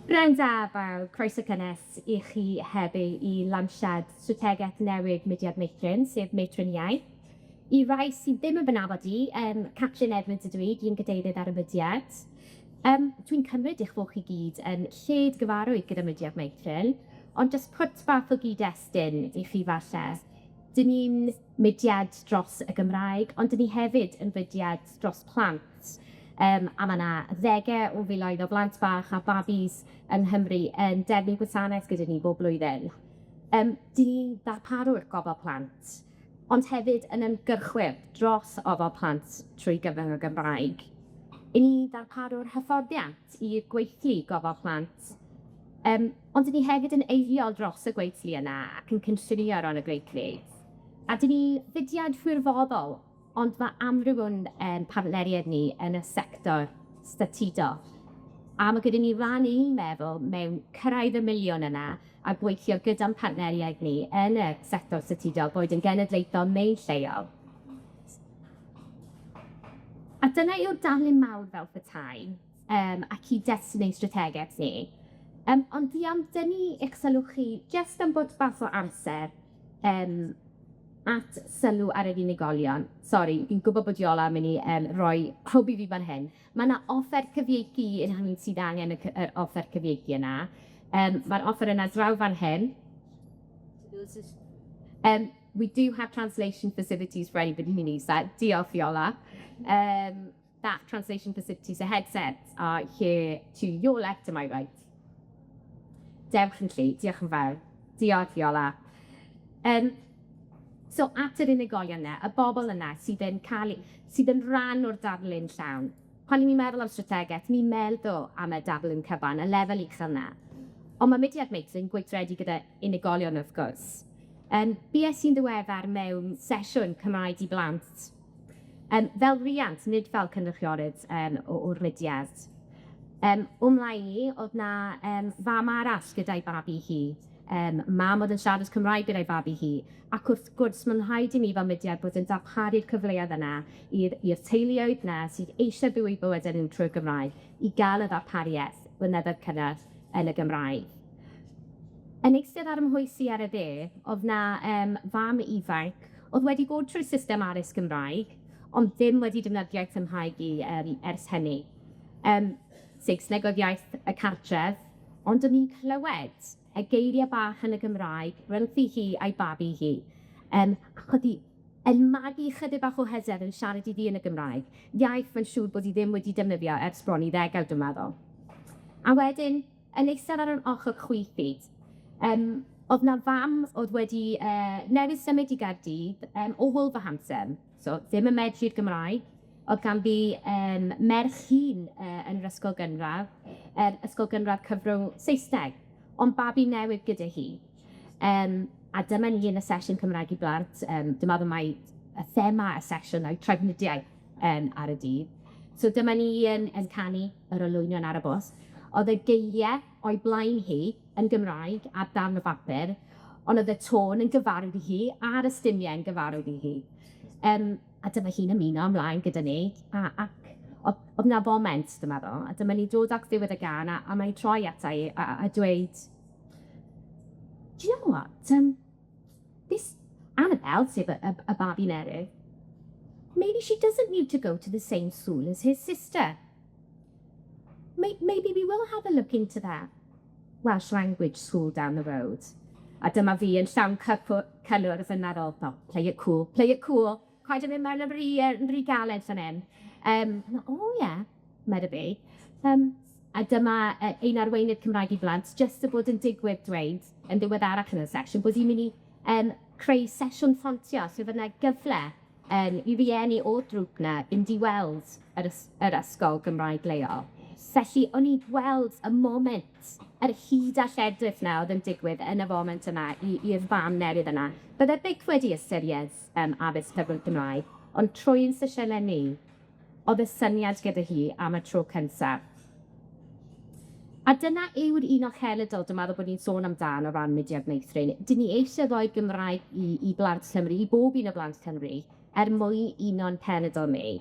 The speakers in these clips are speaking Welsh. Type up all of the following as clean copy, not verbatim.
Rha'n da, bawb, croeso cynnes i chi heddiw i lansiad strategaeth newydd Mudiad Meithrin, sef Meithrin Iaith. I rai sydd ddim yn fynafod i, Catrin Edwards ydw i, dwi'n gadeirydd ar y mudiad. Dwi'n cymryd eich bod chi gyd yn lled gyfarwydd gyda Mudiad Meithrin, ond jyst pwt bach o gyd-destun i chi falle. Dyn ni'n mudiad dros y Gymraeg, ond dyn ni hefyd yn mudiad dros plant. A mae yna ddegau o filoedd o blant bach a babis yng Nghymru yn defnydd gwasanaeth gyda ni bob blwyddyn. Dyn ni'n ddarparwyr gofal plant, ond hefyd yn ymgyrchwyr dros ofal plant trwy gyfrwng y Gymraeg. I ni ddarparwyr hyfforddiant i'r gweithlu gofal plant, ond dyn ni hefyd yn eiriol dros y gweithlu yna ac yn cynllunio ron y gweithlu. A dyn ni fudiad ffwrfoddol, ond mae amryw'n partneriaid ni yn y sector statudol. A mae gyda ni ran i'n meddwl mewn cyrraedd y miliwn yna a gweithio gyda'n partneriaid ni yn y sector statudol, boed yn genedlaethol neu lleol. A dyna yw'r darlun mawr fel petai, ac i destinu strategaeth ni. Ond dwi am dynnu eich sylw chi, jyst am bod bach o amser, at sylw ar yr unigolion. Sori, fi'n gwybod bod Iola yn mynd i roi hwb i fi fan hyn. Mae yna offer cyfieithu yn hynny sydd angen yr offer cyfieithu yna. Mae'r offer yna draw fan hyn. We do have translation facilities for anybody who needs that. Diolch, Iola. That translation facilities, the headsets are here to your left to my right. Dewch yn lli, diolch yn fawr. Diolch, Iola. So at yr unigolion yna, y bobl yna sydd yn rhan o'r darlun llawn. Pan ni'n meddwl am strategaeth, ni'n meddwl am y darlun cyfan, y lefel uchel yna. Ond mae Mudiad Meithrin gweithredu gyda unigolion wrth gwrs. Bues i'n ddiweddar mewn sesiwn Cymraeg i blant. Fel riant, nid fel cynrychiorydd o'r mudiad. Mlaen i, oedd na fam arall gyda'i babi hi. Mam oedd yn siarad Cymraeg gyda'i babi hi. Ac wrth gwrs, mae'n rhaid i mi fel mudiad bod yn darparu'r cyfleoedd yna i'r teuluoedd yna sydd eisiau byw eu bywyd yn trwy'r Gymraeg i gael y ddarpariaeth blynyddoedd cynnar yn y Gymraeg. Yn eistedd ar ymhwysi ar y dde, oedd na fam ifanc oedd wedi bod trwy'r system addysg Gymraeg, ond ddim wedi defnyddio'r Cymraeg ers hynny. Saesneg oedd iaith y cartref, ond o'n i'n clywed y geiriau bach yn y Gymraeg rhyngddi hi a'i babi hi. Ac oedd hi yn magu chydig bach o hyder yn siarad i fi yn y Gymraeg. Iaith mae'n siŵr bod hi ddim wedi defnyddio ers bron i 10 dwi'n meddwl. A wedyn, yn eistedd ar yr ochr chwithyd, oedd na fam oedd wedi newydd symud i Gaerdydd o Wolverhampton, so ddim yn medru'r Gymraeg. Oedd gan fi merch hun yn yr ysgol gynradd, ysgol gynradd cyfrwng Saesneg, ond babi newydd gyda hi. A dyma ni yn y sesiwn Cymraeg i blant. Dwi'n meddwl mai y thema y sesiwn yw trefnidiaeth ar y dydd. So dyma ni yn canu yr olwynion ar y bws. Oedd y geiriau o'i blaen hi yn Gymraeg ar darn o bapur, ond oedd y tôn yn gyfarwydd i hi a'r ystyniau yn gyfarwydd i hi. A dyma hi'n ymuno ymlaen gyda ni, ac oedd na foment, dwi'n meddwl, a dyma ni dod ag ddiwedd y gan, a mae'n troi ata i a dweud, do you know what, this Annabelle, sef y babi newydd, maybe she doesn't need to go to the same school as his sister. Maybe we will have a look into that Welsh language school down the road. A dyma fi yn llawn cylwrdd yn meddwl, oh, play it cool. Quite yn mynd mewn yn rhy galed fan hyn. Yeah, medda fi. A dyma un arweinydd Cymraeg i blant, jyst y bod yn digwydd dweud, yn ddiweddarach yn y sesiwn, bod hi'n mynd i creu sesiwn ffontio, sef yna gyfle i rieni o'r drwg na fynd i weld yr ysgol Gymraeg leol. Felly, o'n i'n gweld y moment, yr hyd a lledrith na oedd yn digwydd yn y foment yna i'r fam newydd yna. Bydde big wedi ystyried addysg cyfrwng Gymraeg, ond trwy'n sesiynau ni, oedd y syniad gyda hi am y tro cyntaf. A dyna yw'r un o'ch helodol, dwi'n meddwl bod ni'n sôn amdano o ran Mudiad Meithrin. Dyn ni eisiau rhoi Gymraeg i blant Cymru, i bob un o blant Cymru, mwyn uno'n cenedl ni.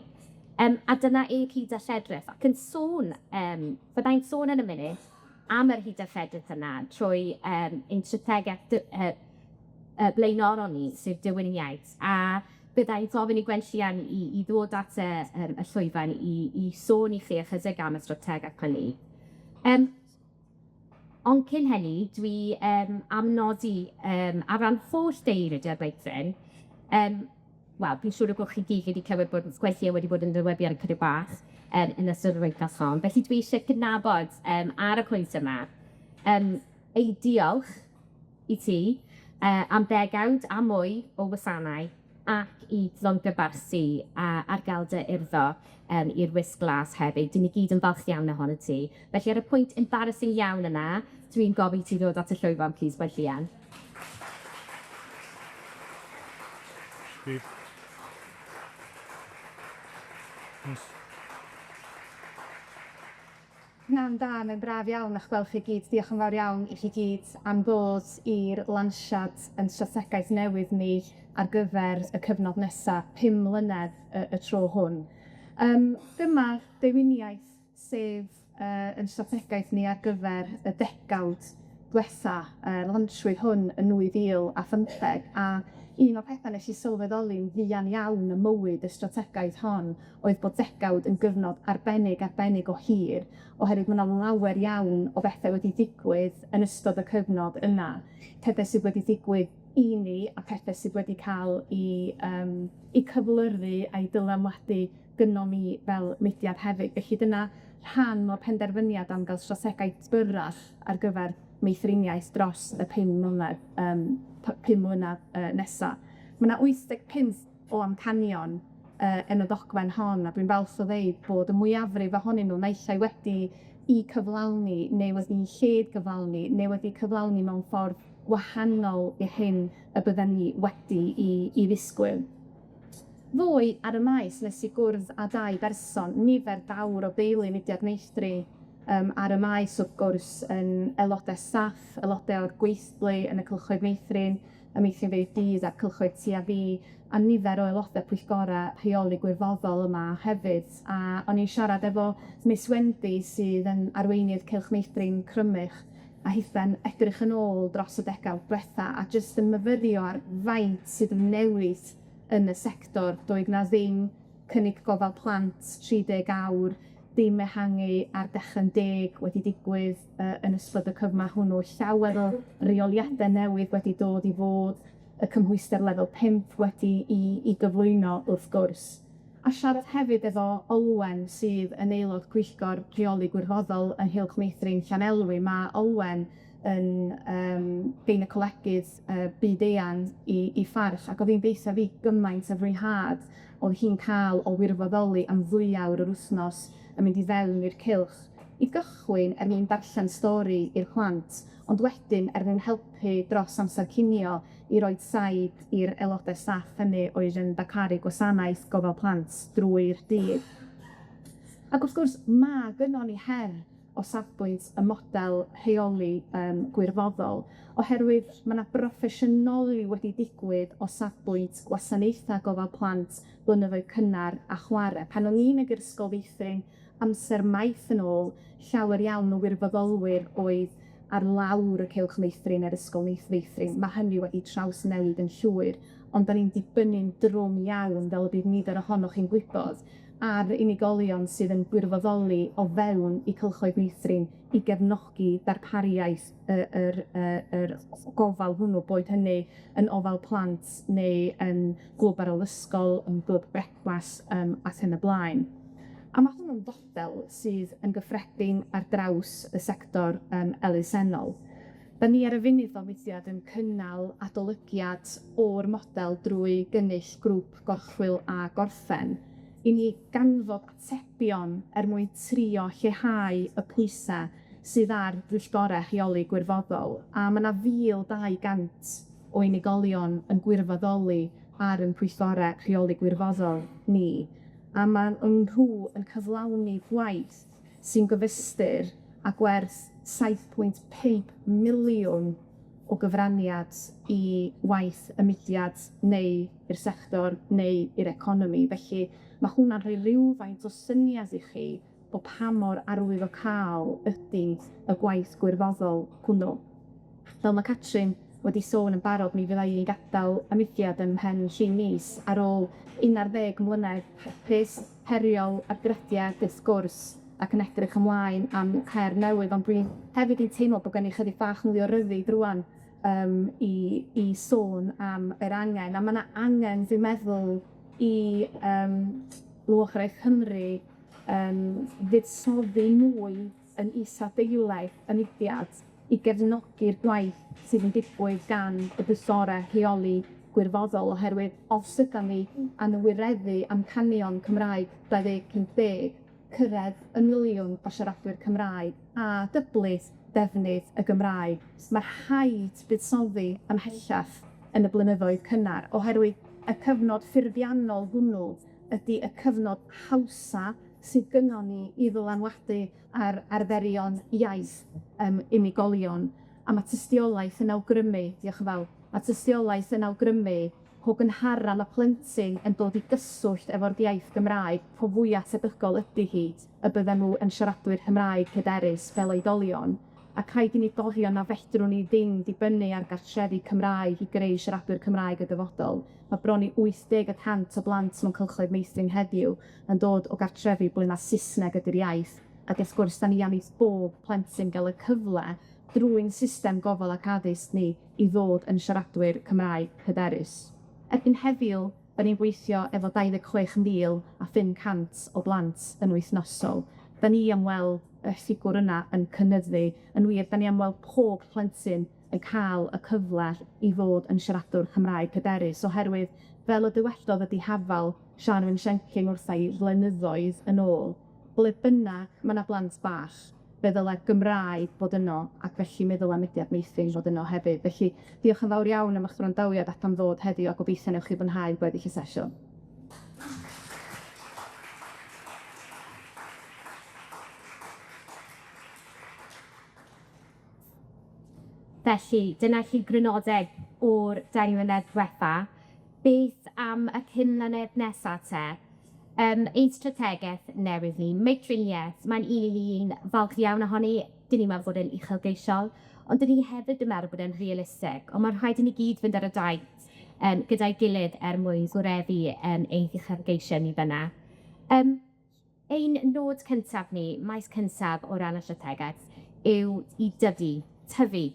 A dyna yw'r hyd a lledrith. Ac yn sôn, byddai'n sôn yn y munud, am yr hyd a lledrith yna trwy ein strategaeth blaenorol ni, sef Dywyn yn iaith. A byddai'n gofyn i Gwenllian i ddod at y llwyfan i sôn i chi ychydig am y strategaeth hynny. Ond cyn hynny, dwi am nodi ar ran holl Mudiad Meithrin, wel, fi'n siŵr o bod chi gyd wedi clywed bod Gwenllian wedi bod yn dywebu ar y Cyriw Bach yn ystod yr wythnos hon. Felly dwi eisiau cydnabod ar y pwynt yma ei diolch i ti am ddegawd a mwy o wasanaeth ac i ddongybarsu ar gael dy urddo i'r wisg glas hefyd. Dyn ni gyd yn falch iawn ohono ti. Felly ar y pwynt embarrassing iawn yna, dwi'n gofyn ti ddod at y llwyfan, plîs, Gwenllian. Na'n da, mae'n braf iawn eich gweld chi gyd. Diolch yn fawr iawn i chi gyd am ddod i'r lansiad yn strategaeth newydd ni ar gyfer y cyfnod nesaf, 5 mlynedd y tro hwn. Dyma ddewiniaeth sef yn strategaeth ni ar gyfer y degawd diwetha, lansrwydd hwn yn 2015, a un o'r pethau nes i sylweddoli'n fuan iawn y mywyd y strategaeth hon oedd bod degawd yn gyfnod arbennig o hir, oherwydd mae yna lawer iawn o bethau wedi digwydd yn ystod y cyfnod yna. Pethau sydd wedi digwydd i ni a pethau sydd wedi cael i cyflyru a'i dylanwadu gynno mi fel mudiad hefyd. Felly dyna rhan o'r penderfyniad am gael strategaeth byrrach ar gyfer meithriniaeth dros y 5 mlynedd nesaf. Mae yna 85 o amcanion yn y ddogfen hon, a dwi'n falch o ddeud bod y mwyafrif ohonyn nhw naill ai wedi i cyflawni, neu wedi lled cyflawni, neu wedi cyflawni mewn ffordd wahanol i hyn y bydden ni wedi i ddisgwyl. Ddoe ar y maes nes i gwrdd â 2 berson, nifer dawr o deulu Mudiad Meithrin ar y maes wrth gwrs yn aelodau staff, aelodau o'r gweithlu yn y Cylchoedd Meithrin, y Meithrin Feidd Dydd a'r Cylchoedd TAV, a nifer o aelodau pwyllgorau rheoli gwirfoddol yma hefyd. A o'n i'n siarad efo Miss Wendy sydd yn arweinydd Cylch Meithrin Crymych, a hitha'n edrych yn ôl dros y degawd diwetha, a jyst yn myfyrio ar faint sydd yn newid yn y sector. Doedd na ddim cynnig gofal plant 30 awr, ddim ehangu ar dechrau'n 10 wedi digwydd yn ystod y cyfnod hwnnw. Llawer o reoliadau newydd wedi dod i fod, y cymhwyster lefel 5 wedi i gyflwyno wrth gwrs. A siarad hefyd efo Olwen sydd yn aelod pwyllgor rheoli gwirfoddol yn Nhylch Meithrin Llanelwy. Mae Olwen yn gynecolegydd byd-eang i Ffarch, ac oedd hi'n deitha fi gymaint o fwynhad oedd hi'n cael o wirfoddoli am 2 awr yr wythnos yn mynd i fewn i'r cylch. I gychwyn mwyn darllen stori i'r plant, ond wedyn mwyn helpu dros amser cinio i roi saib i'r aelodau staff hynny oedd yn darparu gwasanaeth gofal plant drwy'r dydd. Ac wrth gwrs, mae gynnon ni her o safbwynt y model rheoli gwirfoddol, oherwydd mae yna broffesiynoli wedi digwydd o safbwynt gwasanaethau gofal plant blynyddoedd cynnar a chwarae. Pan o'n i'n yr ysgol Feithrin, amser maith yn ôl, llawer iawn o wirfoddolwyr oedd ar lawr y Cylch Meithrin yr ysgol Feithrin. Mae hynny wedi trawsnewid yn llwyr, ond da ni'n dibynnu'n drwm iawn, fel y bydd nifer ohonoch chi'n gwybod, ar unigolion sydd yn gwirfoddoli o fewn i Cylchoedd Meithrin i gefnogi darpariaeth yr gofal hwnnw, boed hynny yn ofal plant neu yn glwb ar ôl ysgol, yn glwb brecwas ac yn y blaen. A mae hwnnw'n fodel sydd yn gyffredin ar draws y sector elusennol. Da ni ar y funud o Mudiad yn cynnal adolygiad o'r model drwy gynnull grŵp gorchwil a gorffen, i ni ganfod atebion mwyn trio lleihau y pwysau sydd ar bwyllgorau rheoli gwirfoddol. A mae yna 1,200 o unigolion yn gwirfoddoli ar yn pwyllgorau rheoli gwirfoddol ni. A mae nhw yn cyflawni gwaith sy'n gyfystyr a gwerth 7.5 miliwn o gyfraniad i waith y mudiad neu i'r sector neu i'r economi. Felly mae hwnna'n rhoi rywfaint o syniad i chi o pa mor arwyddocaol ydy y gwaith gwirfoddol hwnnw. Fel mae Catrin wedi sôn yn barod, mi fyddai i gadael y mudiad ym mhen llun mis ar ôl 11 mlynedd hapus, heriol, ar grydiau, disgwrs, ac yn edrych ymlaen am her newydd, ond dwi'n hefyd yn teimlo bod gen i chydig bach mwy o ryddid rwan i sôn am yr angen. A mae yna angen, dwi'n meddwl, i Llywodraeth Cymru fuddsoddi mwy yn isadeilaidd y mudiad i gefnogi'r gwaith sydd yn digwydd gan y bysore rheoli gwirfoddol, oherwydd os ydan ni anwyreddu amcanion Cymraeg 2050, cyrraedd y miliwn o siaradwyr Cymraeg a dyblu defnydd y Gymraeg, mae rhaid buddsoddi ymhellach yn y blynyddoedd cynnar, oherwydd y cyfnod ffurfiannol hwnnw ydy y cyfnod hawsa sydd gynnon ni i ddylanwadu ar arferion iaith unigolion. A mae tystiolaeth yn awgrymu, diolch yn fawr, mae tystiolaeth yn awgrymu po gynharan y plentyn yn dod i gyswllt efo'r iaith Gymraeg, po fwyaf tebygol ydy hi y bydden nhw yn siaradwyr Cymraeg hyderus fel oedolion. Ac rhaid i ni gofio na fedrwn ni ddim dibynnu ar gartrefi Cymraeg i greu siaradwyr Cymraeg y dyfodol. Mae bron i 80% o blant mewn cylchoedd meithrin heddiw yn dod o gartrefi ble na Saesneg ydy'r iaith. Ac wrth gwrs, da ni am i bob plentyn gael y cyfle drwy'n system gofal ac addysg ni i ddod yn siaradwyr Cymraeg hyderus. Erbyn heddiw, byddwn ni'n gweithio efo 26,500 o blant yn wythnosol. Da ni am weld y ffigwr yna yn cynyddu. Yn wir, da ni am weld pob plentyn yn cael y cyfle i fod yn siaradwr Cymraeg hyderus, oherwydd fel y dywedodd ydi hafal Siân Shenking wrtha i flynyddoedd yn ôl, ble bynnag mae yna blant bach, fe ddylai Gymraeg fod yno, ac felly mi ddylai Mudiad Meithrin fod yno hefyd. Felly, diolch yn fawr iawn am eich wrandawiad ac am ddod heddiw, a gobeithio newch chi fwynhau gweddill y sesiwn. Felly, dyna chi grynodeb o'r 2 mlynedd diwetha. Beth am y 5 mlynedd nesaf te? Ein strategaeth newydd ni, meithrinliaeth, mae'n un falch iawn ohoni, dyn ni'n meddwl bod yn uchelgeisiol, ond dyn ni hefyd yn meddwl bod yn realistig, ond mae'n rhaid i ni gyd fynd ar y daith gyda'i gilydd mwyn gwreddu ein uchelgeisiau ni fyna. Ein nod cyntaf ni, maes cyntaf o ran y strategaeth, yw i tyfu.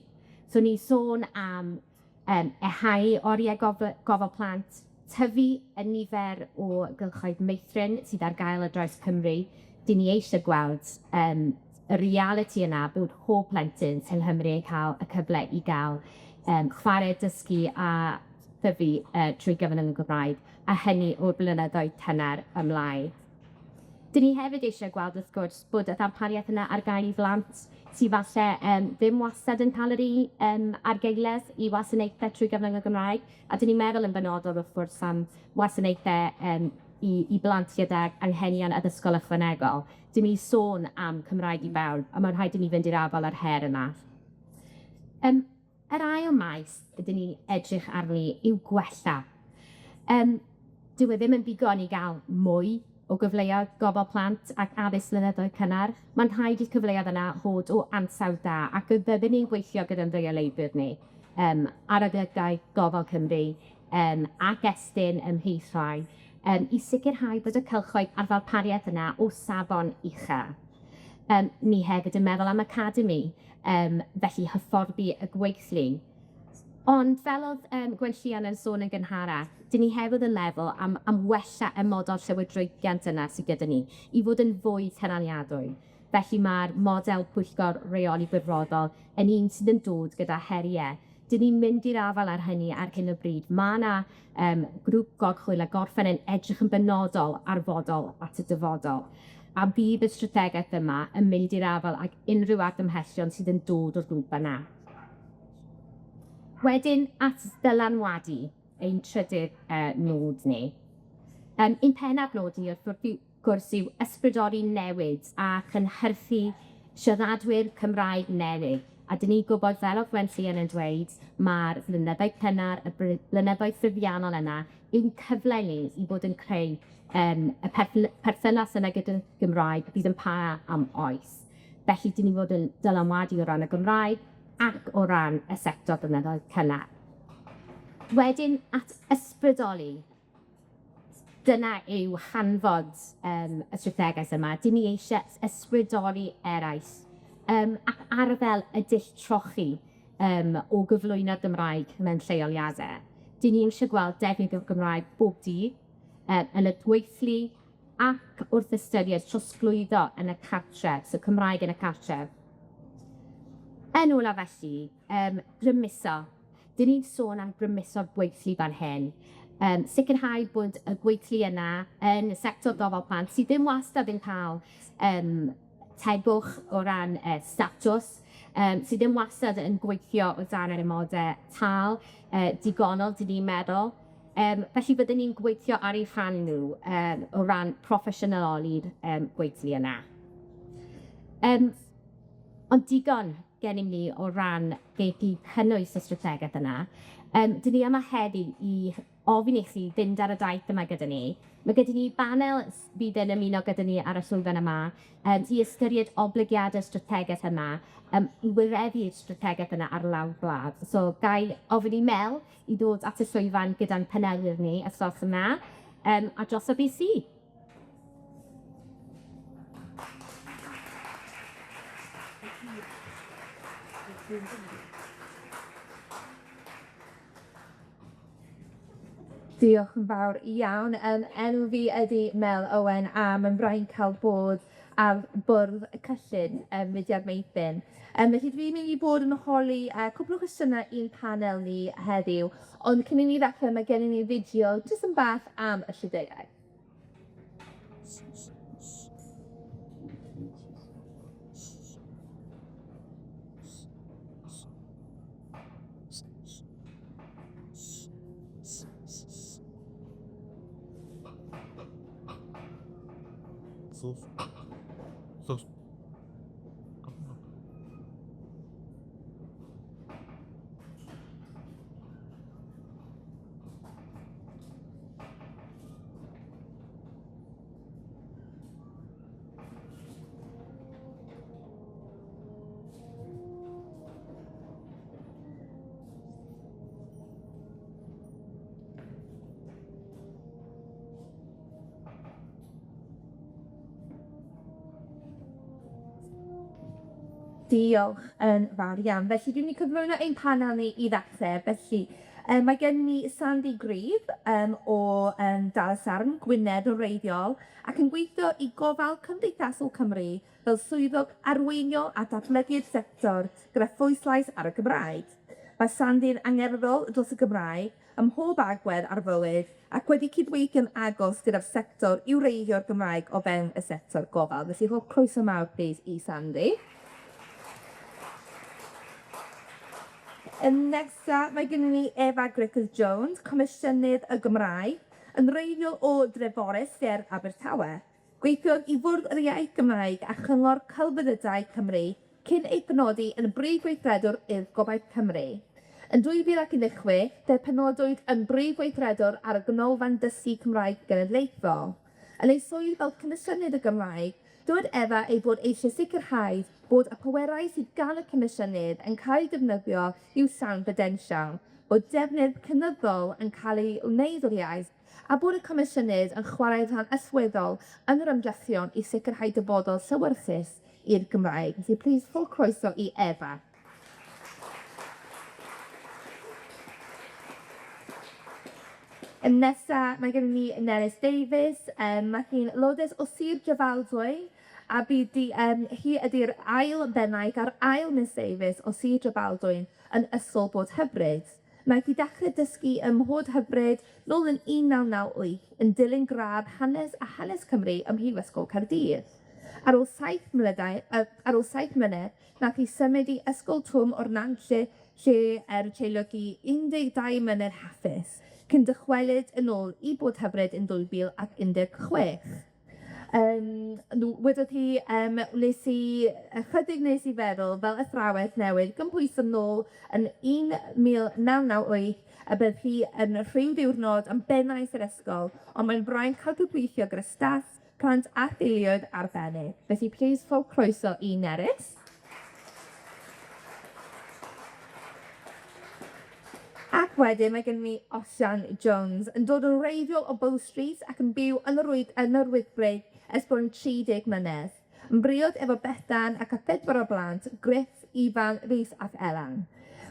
So ni sôn am ehau oriau gofal plant, tyfu y nifer o gylchoedd meithrin sydd ar gael y draws Cymru. Dyn ni eisiau gweld y reality yna bod pob plentyn sy'n Nghymru yn cael y cyfle i gael chwarae, dysgu a tyfu trwy gyfrwng y Gymraeg, a hynny o'r blynyddoedd cynnar ymlaen. Dyn ni hefyd eisiau gweld, wrth gwrs, bod y ddarpariaeth yna ar gael i blant sydd falle ddim wastad yn cael yr argeiledd i wasanaethau trwy gyfrwng y Gymraeg, a dyn ni'n meddwl yn benodol, wrth gwrs, am wasanaethau i blant gyda anghenion addysgol ychwanegol. Dyn ni sôn am Cymraeg i fewn, a mae'n rhaid i ni fynd i'r afal ar her yna. Yr ail maes ydyn ni edrych arni yw gwella. Dyw e ddim yn ddigon i gael mwy o gyfleoedd gofal plant ac addysg blynyddoedd cynnar. Mae'n rhaid i'r cyfleoedd yna fod o ansawdd da, ac y byddwn ni'n gweithio gyda'n ddeileidwyr ni ar adegau gofal Cymru ac Estyn ymhlith rhai, i sicrhau bod y cylchoedd a'r ddarpariaeth yna o safon uchel. Ni hefyd yn meddwl am academi, felly hyfforddi y gweithlu. Ond fel oedd Gwenllian yn sôn yn gynharach, dyn ni hefyd yn meddwl am wella y model llywodraethiant yna sydd gyda ni, i fod yn fwy canaliadwy. Felly mae'r model pwyllgor reoli gwirfoddol yn un sydd yn dod gyda heriau. Dyn ni'n mynd i'r afal ar hynny ar hyn o bryd. Mae yna grŵp gogchwyl a gorffen yn edrych yn benodol ar fodol at y dyfodol. A bydd y strategaeth yma yn mynd i'r afal ac unrhyw argymhellion sydd yn dod o'r grŵp yna. Wedyn at dylanwadu ein trydydd nod ni. Un pennaf nod ni wrth gwrs yw ysbrydoli newid a chynhyrchu siaradwyr Cymraeg newydd. A dyn ni gwybod fel oedd Gwenllian yn dweud, mae'r blynyddoedd cynnar, y blynyddoedd ffurfiannol yna yw'n cyfle ni i bod yn creu y perthynas yna gyda'r Gymraeg bydd yn para am oes. Felly, dyn ni fod yn dylanwadu o ran y Gymraeg ac o ran y sector blynyddoedd cynnar. Wedyn, at ysbrydoli. Dyna yw hanfod y strategaeth yma. Dyn ni eisiau ysbrydoli eraill ac arfel y dull trochi o gyflwyno'r Gymraeg mewn lleoliadau. Dyn ni eisiau gweld defnydd o'r Gymraeg bob dydd yn y gweithlu ac wrth ystyried trosglwyddo yn y cartref, so Cymraeg yn y cartref. Yn ola felly, grymuso. Dyn ni'n sôn am grymuso'r gweithlu fan hyn. Sicrhau bod y gweithlu yna yn y sector gofal plant sydd ddim wastad yn cael tegwch o ran statws, sydd ddim wastad yn gweithio o dan yr amodau tal, digonol, dyn ni'n meddwl. Felly byddwn ni'n gweithio ar eu rhan nhw o ran proffesiynoli'r gweithlu yna. Ond digon gennym ni o ran beth i cynnwys y strategaeth yna. Dyn ni yma heddi i ofyn i chi fynd ar y daith yma gyda ni. Mae gyda ni banel fydd yn ymuno gyda ni ar y llwyfan yma i ystyried oblygiadau'r strategaeth yma i wireddu'r strategaeth yna ar lawr gwlad. So, gai ofyn i Mel i ddod at y llwyfan gyda'n panelwyr ni y ffordd yma, a dros o beth sydd. Diolch yn fawr iawn. Enw fi ydy Mel Owen a mae'n brain cael bod ar bwrdd y cyllyn Mudiad Meithrin. Felly dwi'n mynd i bod yn holi cwbl o cwestiynau i'n panel ni heddiw, ond cyn i ni ddechrau mae gennym ni fideo jyst yn bach am y strategaeth. Diolch yn fawr iawn. Felly dwi'n mynd i cyflwyno ein panel ni i ddechrau. Felly, mae gen ni Sandy Gryf o Darn, Gwynedd o wreiddiol, ac yn gweithio i gofal Cymdeithasol Cymru fel swyddog arweiniol a datblygu'r sector gyda phwyslais ar y Gymraeg. Mae Sandy'n angerddol dros y Gymraeg ym mhob agwedd ar fywyd ac wedi cydweithio'n agos gyda'r sector i wreiddio'r Gymraeg o fewn y sector gofal. Felly, hoff croeso mawr plîs i Sandy. Yn nesa, mae gennym ni Efa Griffith-Jones, Comisiynydd y Gymraeg, yn wreiddiol o Dreforys, Ffyr Abertawe. Gweithiodd i Fwrdd yr Iaith Gymraeg a Chyngor Celfyddydau Cymru cyn ei penodi yn brif weithredwr i'r Gobaith Cymru. Yn 2016, fe penodwyd yn brif weithredwr ar y Ganolfan Dysgu Cymraeg Genedlaethol. Yn ei swydd fel Comisiynydd y Gymraeg, dywed Efa ei bod eisiau sicrhau bod y pwerau sydd gan y Comisiynydd yn cael ei defnyddio i'w llawn potensial, bod defnydd cynyddol yn cael ei wneud o'r iaith, a bod y Comisiynydd yn chwarae rhan ysweddol yn yr ymdrechion i sicrhau dyfodol llywyrchus i'r Gymraeg. Felly, plîs, ffwl croeso i Efa. Yn nesa, mae gennym ni Nerys Davies, mae hi'n lodes o Sir Drefaldwy, a bydd hi ydy'r ail bennaig a'r ail Miss Davies o Sir Drefaldwy yn ysgol Bod Hyfryd. Mae hi dechrau dysgu ym Mhod Hyfryd nôl yn 1998 yn dilyn gradd hanes a hanes Cymru ym Mhrifysgol Caerdydd. Ar ôl 7 mlynedd, nath hi symud i Ysgol Twm o'r Nanlle, lle treuliogi 12 mlynedd hapus, cyn dychwelyd yn ôl i Bod Hyfryd yn 2016. Wedodd hi, ychydig nes i feddwl fel athrawes newydd gymhwyso nôl yn 1998 a bydd hi yn rhyw ddiwrnod yn bennaeth yr ysgol, ond mae'n brai'n cael gydweithio gyda staff, plant a theuluoedd arbennig. Felly, plîs rhowch croeso i Nerys. Ac wedyn mae gen ni Osian Jones yn dod yn wreiddiol o Bow Street ac yn byw yn yr Wyddgrug ers bod yn 30 mlynedd. Yn briod efo Bethan ac a 4 o blant, Griff, Ifan, Rhys ac Elan.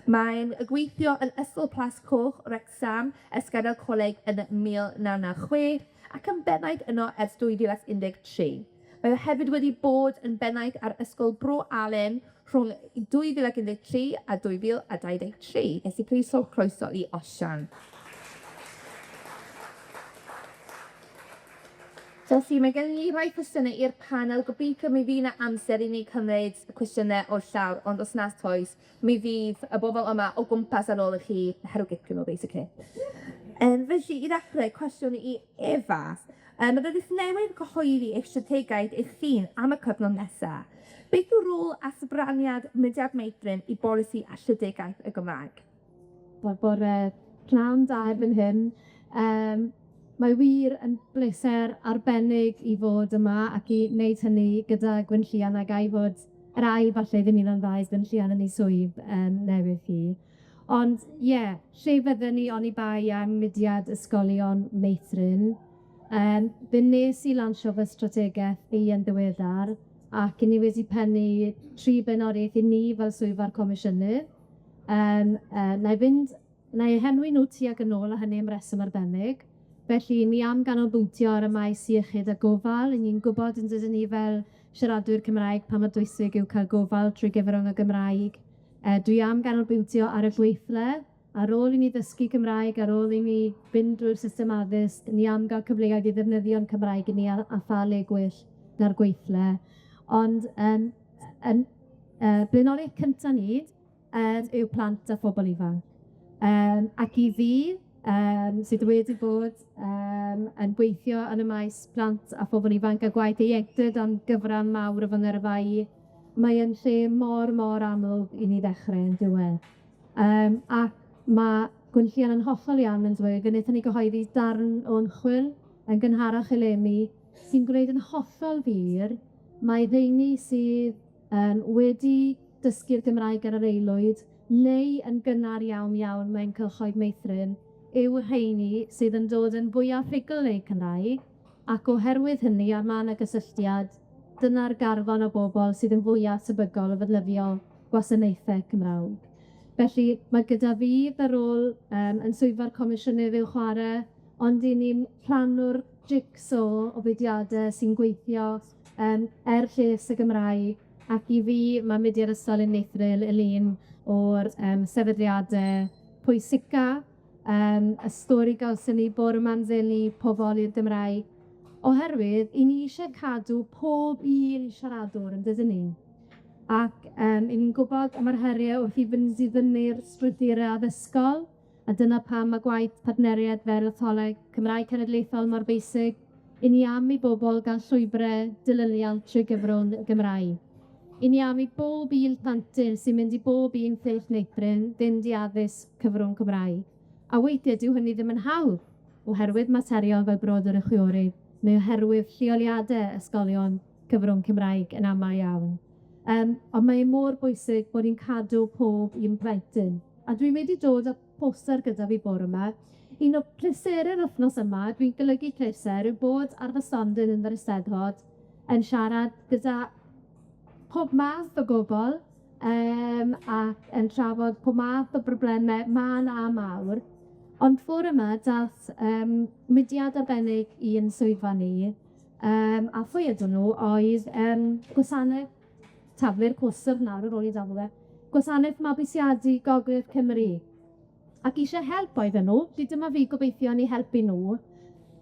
Mae'n gweithio yn Ysgol Plas Coch, Wrecsam, ysgol coleg yn 1996 ac yn bennaeth yno ers 2013. Mae o hefyd wedi bod yn bennaeth ar Ysgol Bro Allen rhwng 2013 a 2023. Nes I plîs rhowch croeso i Osian. Felly, mae gen i rai cwestiynau i'r panel. Gobeithio mi fydd 'na amser I ni cymryd y cwestiynau o'r llawr, ond os nad oes, mi fydd y bobl yma o gwmpas ar ôl I chi herwgipio nhw, basically. Felly, I ddechrau, cwestiwn I Efa. Rydych newydd gyhoeddi eich strategaeth eich hun am y cyfnod nesaf. Beth yw'r rôl a sybranniad Mudiad Meithrin I bolisi a strategaeth y Gymraeg? Bore pnawn da erbyn hyn. Mae wir yn bleser arbennig I fod yma ac I wneud hynny gyda Gwynllian ac ai fod yr ail falle ddim un o'n ddau Gwynllian yn ei swydd newydd hi. Ond lle fydden ni oni bai am mudiad ysgolion Meithrin. Fe nes I lansio fy strategaeth fi yn ddiweddar ac ni wedi pennu 3 benodiaeth I ni fel swyddfa'r Comisiynydd. Na I henwi nhw tuag yn ôl a hynny am reswm arbennig. Felly, ni am ganolbwyntio ar y maes iechyd a gofal. Ni'n gwybod yn dydyn ni fel siaradwyr Cymraeg pa mor bwysig yw cael gofal trwy gyfrwng y Gymraeg. Dwi am ganolbwyntio ar y gweithle. Ar ôl I ni ddysgu Cymraeg, ar ôl I ni fynd drwy'r system addysg, ni am gael cyfleoedd I ddefnyddio'n Cymraeg I ni a phalu gwell na'r gweithle. Ond blaenoriaeth cyntaf ni yw plant a phobl ifanc. Ac I fi, sydd wedi bod yn gweithio yn y maes plant a phobl ifanc a gwaith ieuenctid am gyfran mawr o fynyrfa I, mae yn lle mor amlwg I ni ddechrau yn diwedd. Ac mae Gwynllian yn hollol iawn yn dweud, wnaethon ni gyhoeddi darn o ymchwil yn gynharach eleni sy'n gwneud yn hollol fur mae rheini sydd wedi dysgu'r Gymraeg ar yr aelwyd neu yn gynnar iawn mewn cylchoedd meithrin yw rheini sydd yn dod yn fwyaf rhugl eu Cymraeg ac oherwydd hynny a ma' 'na gysylltiad, dyna'r garfan o bobl sydd yn fwyaf tebygol o ddefnyddio gwasanaethau Cymraeg. Felly mae gyda fi fy rôl yn swyddfa'r Comisiynydd i'w chwarae, ond 'yn ni'n rhannwr jigsaw o fudiadau sy'n gweithio lles y Gymraeg ac I fi mae Mudiad Ysgolion Meithrin yn un o'r sefydliadau pwysica, y stori gawson ni bore yma'n ddenu pobol i'r Gymraeg, oherwydd 'yn ni eisiau cadw pob un siaradwr yn dydyn ni. Ac 'yn ni'n gwybod am yr heriau wrth I fynd I ddynnu'r strwythurau addysgol, a dyna pam mae gwaith partneriaid fel Etholeg Cymraeg Cenedlaethol mor bwysig. 'Yn ni am I bobl gael llwybrau dilyniant trwy gyfrwng y Gymraeg. 'Yn ni am I bob un plentyn sy'n mynd I bob un lleill Meithrin fynd I addysg cyfrwng Cymraeg. A weithiau dyw hynny ddim yn hawdd, oherwydd materion fel brodyr y chwiorydd, neu oherwydd lleoliadau ysgolion cyfrwng Cymraeg yn aml iawn. Ond mae mor bwysig bod ni'n cadw pob un plentyn. A dwi'n wedi dod â poster gyda fi bore yma. Un o pleserau'r wythnos yma, dwi'n golygu pleser, yw bod ar fy stondin yn yr Eisteddfod yn siarad gyda pob math o gobl ac yn trafod pob math o broblemau man a mawr. Ond ffwr yma dath mudiad arbennig i'n swyddfa ni, a phwy ydyn nhw oedd gwasanaeth taflu'r cwsr nawr ar ôl I daflu, gwasanaeth mabwysiadu Gogledd Cymru. Ac eisiau help oedden nhw, felly dyma fi gobeithio ni helpu nhw.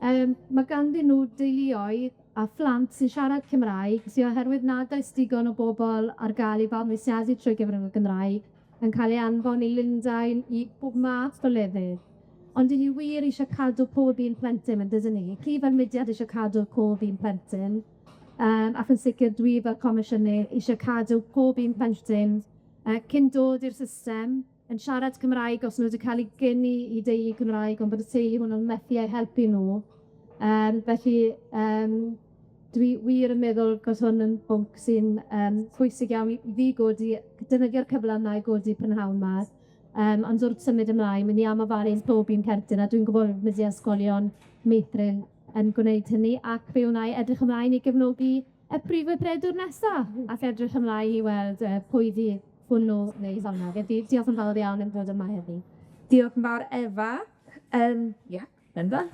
Mae ganddyn nhw deuluoedd a phlant sy'n siarad Cymraeg, sy'n oherwydd nad oes digon o bobl ar gael I fabwysiadu trwy gyfrwng y Gymraeg, yn cael ei anfon I Lundain I bob math o lefydd. Ond dyn ni wir eisiau cadw pob un plentyn yn dydyn ni. Ci fel mudiad eisiau cadw pob un plentyn. Ac yn sicr dwi fel comisiynydd eisiau cadw pob un plentyn cyn dod i'r system yn siarad Cymraeg os nhw wedi cael eu gyni i deu Cymraeg, ond bod y teulu hwnnw'n methu eu helpu nhw. Felly, dwi wir yn meddwl gos hwn yn bwnc sy'n pwysig iawn i fi godi, defnyddio'r cyfle yna i godi prynhawn yma. Ond wrth symud ymlaen, mynd i am ofaru'n pob un plentyn, a dwi'n gwybod mynd i ysgolion Meithrin yn gwneud hynny, ac fe wna i edrych ymlaen i gefnogi y prif weithredwr nesaf, ac edrych ymlaen i weld pwy fydd hwnnw neu hwnna. Felly, diolch yn fawr iawn am ddod yma heddi. Diolch yn fawr, Efa. Bendant.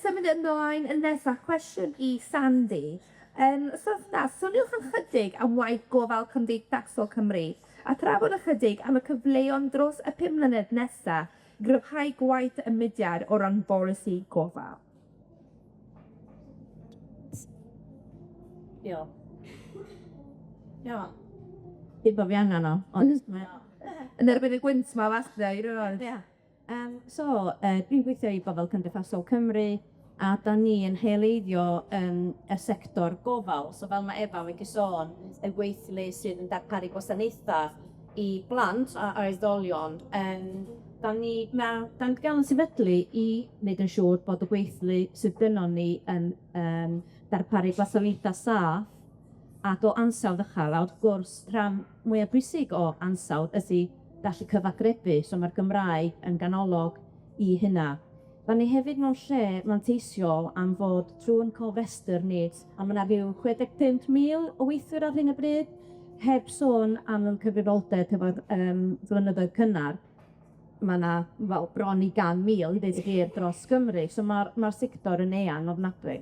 Symud ymlaen yn nesaf, cwestiwn i Sandy. Soniwch yn chydig am waith gofal Cymdeithasol Cymru a trafod ychydig am y cyfleon dros y 5 mlynedd nesaf gryfhau gwaith y mudiad o ran bolisi gofal. Dim bo fi angen o, ond... Yn erbyn y gwynt ma, falle, i rywun. Dwi'n gweithio i bobl Cymdeithasol Cymru, a da ni yn heeleiddio y sector gofal. So fel mae Efa wedi sôn, y gweithlu sydd yn darparu gwasanaethau i blant a oedolion. Da ni gael yn sefydlu i wneud yn siŵr bod y gweithlu sydd gynnon ni yn darparu gwasanaethau saff ac o ansawdd uchel. A wrth gwrs, rhan mwyaf bwysig o ansawdd ydy gallu cyfagrebu, so mae'r Gymraeg yn ganolog i hynna. Da ni hefyd mewn lle manteisio am fod trwy'n cofrestyr nid, a mae yna fyw 65,000 o weithwyr ar hyn o bryd, heb sôn am yn cyfrifoldeb efo'r flynyddoedd cynnar. Mae yna bron i 100,000 i ddweud y gwir dros Gymru, so mae'r sector yn eang ofnadwy.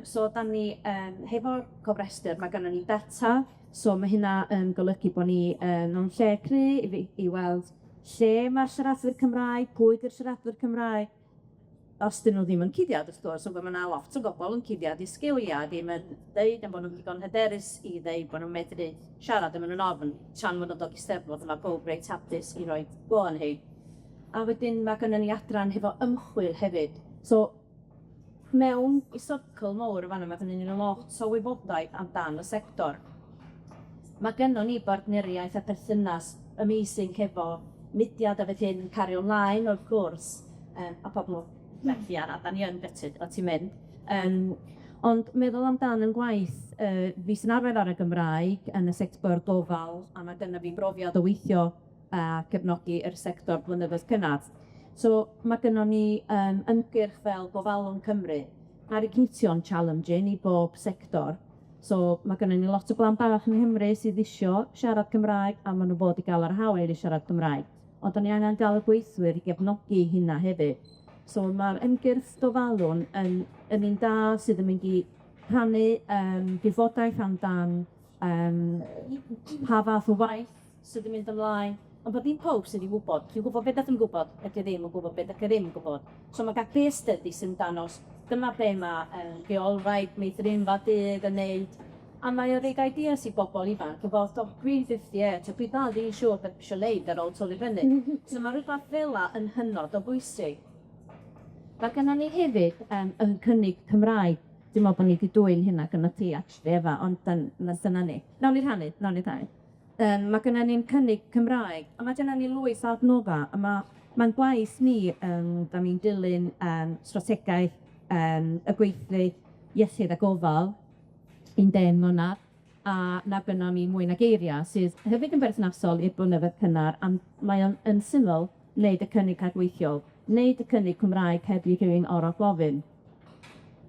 So da ni, hefo'r cofrestyr, mae gynnon ni data, so mae hynna yn golygu bod ni mewn lle cru i weld lle mae'r siaradwyr Cymraeg, pwy yw'r siaradwyr Cymraeg. Os dyn nhw ddim yn cuddiad, wrth gwrs, ond mae yna lot o bobl yn cuddiad i sgiliau, ddim yn dweud am bod nhw'n digon hyderus i ddeud bod nhw'n medru siarad am yn ofn, tan maen nhw'n dod i steddfod yma pob reit hapus i roi go'n hi. A wedyn mae gynnon ni adran hefo ymchwil hefyd. So, mewn i syrcl mawr o fan yma, gynnon ni'n lot o wybodaeth amdan y sector. Mae gynnon ni bartneriaeth a perthynas ymysig hefo mudiad a fydd hyn cario ymlaen o'r gwrs, a pobl methu ar, a da ni yn bytyd o ti'n mynd. Ond meddwl amdan yn gwaith, fi sy'n arfer ar y Gymraeg yn y sector gofal, a mae dyna fi brofiad o weithio a cefnogi yr sector blynyddoedd cynnar. So mae gynnon ni ymgyrch fel Gofalwn Cymru. Mae'r cynllunio'n challenging i bob sector. So mae gynnon ni lot o blant bach yn Nghymru sydd isio siarad Cymraeg, a maen nhw bod i gael yr hawl i siarad Cymraeg. Ond da ni angen dal y gweithwyr i gefnogi hynna hefyd. So mae'r ymgyrch Gofalwn yn un da sydd yn mynd i rhannu gwybodaeth amdan pa fath o waith sydd yn mynd ymlaen. Ond bod dim pob sydd i wybod. Dwi'n gwybod beth ydym yn gwybod, ydy ddim yn gwybod beth ydym ddim yn gwybod. So mae gael case study sy'n danos, dyma be mae geolraid Meithrin fa dydd yn neud. A mae o'r rei ideas i bobl ifanc, yn bod o dwi'n 58, a dwi'n dal ddim siŵr beth eisiau leid ar ôl tolu fyny. So mae rhywbeth fel yn hynod o bwysig. Mae gennym ni hefyd yn cynnig Cymraeg. Dwi'n meddwl bod ni wedi dwy'n hynna gyda ti, actually, Efa, ond dyna ni. Nawn ni rhannu. Mae gennym ni'n cynnig Cymraeg, a mae gennym ni lwyth o adnodda, a mae'n gwaith ni, da ni'n dilyn strategaeth y gweithlu iechyd a gofal, 10 mlynedd, a na gynnon ni mwy na geiriau sydd hefyd yn berthnasol i'r blynyddoedd cynnar, a mae yn syml wneud y cynnig rhagweithiol, wneud y cynnig Cymraeg heb i rhywun o'r gofyn.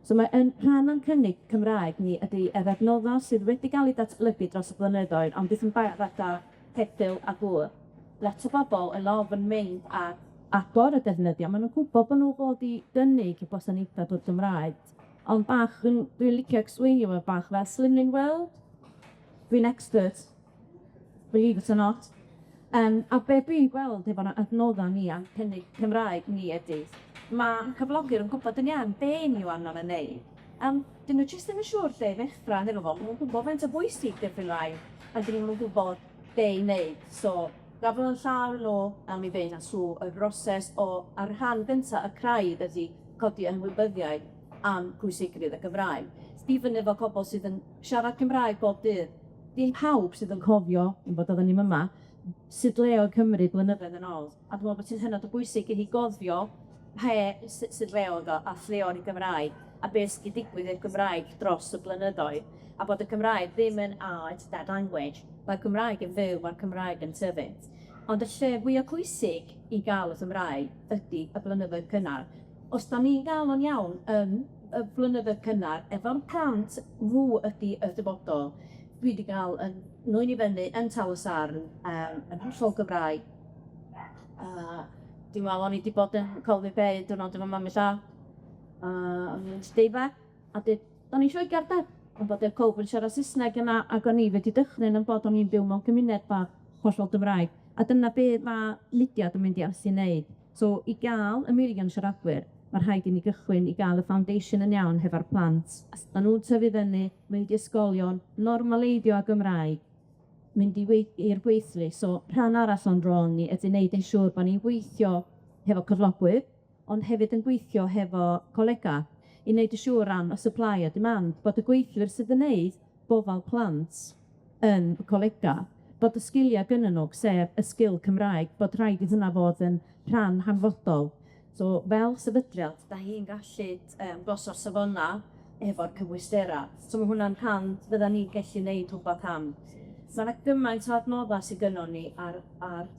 So mae rhan o'n cynnig Cymraeg ni ydy yr adnoddau sydd wedi cael ei datblygu dros y blynyddoedd, ond beth yn bach ddata heddiw a gŵr. Lot o bobl yn ofyn mynd a agor y defnyddio, maen nhw'n gwybod bod nhw fod i gynnig i gwasanaethau o'r Gymraeg. Ond bach, dwi'n licio exweinio fo bach fel Slimming World. Dwi'n expert, believe it or not. A be dwi'n gweld efo'r adnoddau ni am cynnig Cymraeg ni ydy, mae cyflogwyr yn gwybod yn iawn be ni yw angen yn neud. Dyn nhw jyst ddim yn siŵr lle ddechrau, dyn nhw'n gwybod faint o bwysig dy'r Gymraeg, a dyn nhw'n gwybod be i wneud. So, Gafodd yn llawer yn ôl am i fewn a sŵ y broses o ar rhan gyntaf y craidd ydy codi ymwybyddiaeth am pwysigrwydd y Gymraeg. Stephen efo pobl sydd yn siarad Cymraeg bob dydd. Dim pawb sydd yn cofio, yn bod oedden ni'n yma, sut le oedd Cymru blynyddoedd yn ôl. A dwi'n meddwl bod sy'n hynod o bwysig i ni gofio sut le oedd o a lle oedd i Gymraeg a beth sydd wedi digwydd i'r Gymraeg dros y blynyddoedd. A bod y Gymraeg ddim yn it's dead language. Mae'r Gymraeg yn fyw, mae'r Cymraeg yn tyfu. Ond y lle fwyaf pwysig i gael y Gymraeg ydy y blynyddoedd cynnar. Os da ni'n gael o'n iawn yn y blynyddoedd cynnar, efo'r plant nhw ydy y dyfodol, dwi wedi cael yn nwy'n i fyny yn Talwsarn, yn hollol Gymraeg. Dwi'n meddwl o'n i wedi bod yn Colfi Bay, diwrnod efo mam i llaw. O'n i'n steifa, a do'n i'n sioi garda. Ond bod y cob yn siarad Saesneg yna, ac o'n i wedi dychryn yn bod o'n i'n byw mewn cymuned bach hollol Gymraeg. A dyna beth mae Lydiad yn mynd i ati wneud. So, i gael y mirion siaradwyr, mae rhaid i ni gychwyn i gael y foundation yn iawn hefo'r plant. Da nhw'n tyfu fyny, mynd i ysgolion, normaleiddio a Gymraeg, mynd i'r gweithlu. So, rhan arall o'n rôl ni ydy wneud yn siŵr bod ni'n gweithio hefo cyflogwyr, ond hefyd yn gweithio hefo colega, i wneud yn siŵr ran o supply a demand, bod y gweithwyr sydd yn wneud gofal plant yn y colega, bod y sgiliau gynnyn nhw, sef y sgil Cymraeg, bod rhaid i hynna fod yn rhan hanfodol. So, fel sefydliad, da hi'n gallu gosod safona efo'r cymwystera. So, mae hwnna'n rhan fydda ni'n gallu gwneud rhywbeth am. So, yna gymaint o adnoddau sydd gynnon ni ar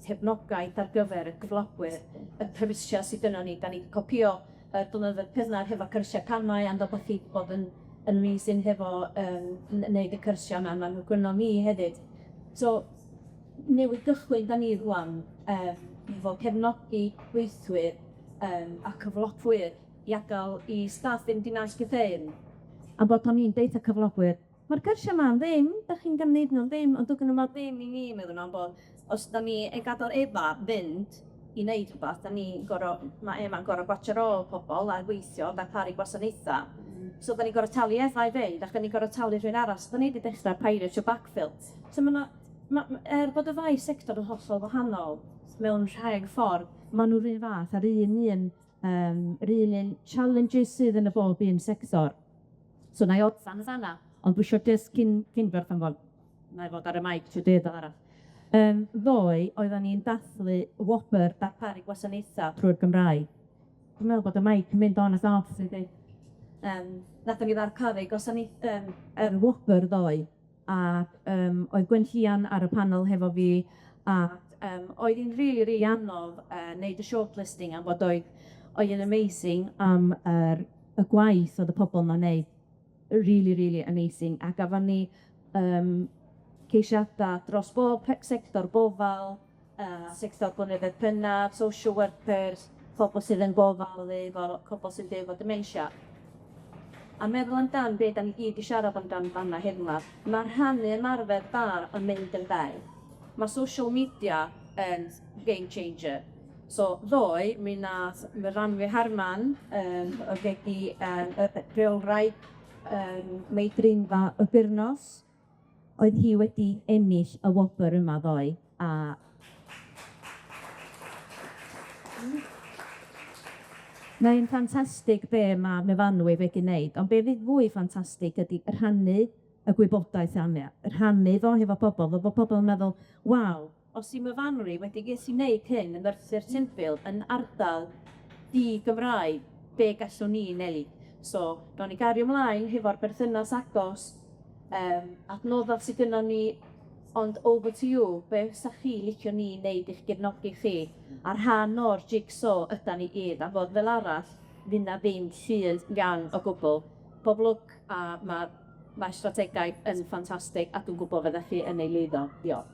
cefnogaeth ar gyfer y gyflogwyr, y prefysia sydd gynnon ni. Da ni'n copio blynyddoedd cynnar hefo cyrsiau camau, and o bod chi bod yn amazing hefo wneud y cyrsiau yma, mae'n gynnon ni hefyd. So, newydd gychwyn da ni rwan efo cefnogi gweithwyr a cyflogwyr i adael i staff ddim di naes gyffeirn. A bod o'n i'n deitha cyflogwyr, mae'r cyrsiau yma ddim, da chi'n gymryd nhw'n ddim, ond dwi'n yma ddim i ni meddwl nhw'n bod, os da ni yn gadael Efa fynd i wneud rhywbeth, da ni'n gorau, mae Efa'n gorau gwach ar ôl pobl a weithio, da pari gwasanaethau. So da ni'n gorau talu Efa i feid, ac da ni'n gorau talu rhywun arall, da ni wedi dechrau pirate o backfill. So bod y ddau sector yn hollol wahanol mewn rhag ffordd, maen nhw'r un fath ar un challenges sydd yn y bob un sector. So na i odfan fanna, ond dwi'n siŵr dys cyn berfan fod, na i fod ar y mic trwy dyd arall. Ddoe, oedden ni'n dathlu yw'r darparu gwasanaethau trwy'r Gymraeg. Dwi'n meddwl bod y mic yn mynd on as off, ydy. Nathon ni ddarparu gwasanaethau yw'r ddoe, a oedd Gwenllian ar y panel hefo fi, a oedd hi'n really anodd wneud y shortlisting am bod oedd yn amazing am y gwaith oedd y pobl yma'n wneud. Really amazing. A gafon ni ceisiadau dros bob sector gofal, sector blynyddoedd cynnar, social workers, pobl sydd yn gofalu, pobl sydd efo dementia. A meddwl amdan beth da ni gyd i siarad amdan fanna hynna, mae rhannu ymarfer bar yn mynd yn dau. Mae social media yn game changer. So, ddoe, mi nath rannu Harman o gegi reolwraig Meithrin y Byrnos, oedd hi wedi ennill y wobr yma ddoe. Mae'n ffantastig be mae mefanwy wedi gwneud, ond be fydd fwy ffantastig ydy rhannu y gwybodaeth am rhannu fo hefo pobl yn meddwl, waw, os i mefanwy wedi gallu wneud hyn yn Merthyr Tynffil yn ardal di-Gymraeg, be gallwn ni wneud? So, ro'n ni gario ymlaen hefo'r berthynas agos, adnoddau sydd gynnon ni, ond over to you, be sa chi licio ni wneud i'ch gefnogi chi? A rhan o'r jigsaw ydan ni gyd, a fod fel arall, fydd na ddim llun gan o gwbl. Bob lwc, a mae strategaeth yn ffantastig, a dwi'n gwybod fyddech chi yn ei liddo. Diolch.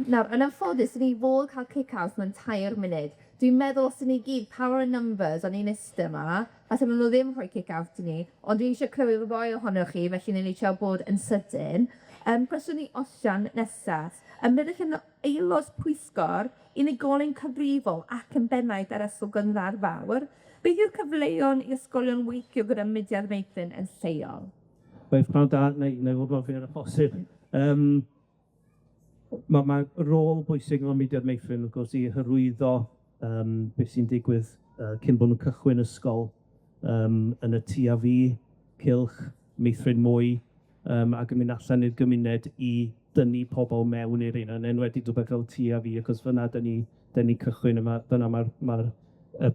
Nawr, yn anffodus, ni fod cael kick-out mewn 3 munud. Dwi'n meddwl os ni gyd power in numbers o'n i'n ystod yma, falle maen nhw ddim rhoi kick-out i ni, ond dwi eisiau clywed y ddoi ohonoch chi, felly ni'n eisiau bod yn sydyn. Cwestiwn ni osian nesaf. Rydych chi'n aelod pwysgor unigolyn cyfrifol ac yn bennaeth ar ysgol gynradd fawr. Beth yw'r cyfleon i ysgolion weithio gyda Mudiad Meithrin yn lleol? Waith pnawn da, neu fod fel fi'n posib. Mae rôl bwysig o'n Mudiad Meithrin, wrth gwrs, i hyrwyddo beth sy'n digwydd cyn bod nhw'n cychwyn ysgol yn y tu a fi, cylch, meithrin mwy, ac yn mynd allan i'r gymuned i dynnu pobl mewn i'r un, yn enwedig rhywbeth fel tu a fi, achos fyna dyn ni cychwyn yma, dyna mae'r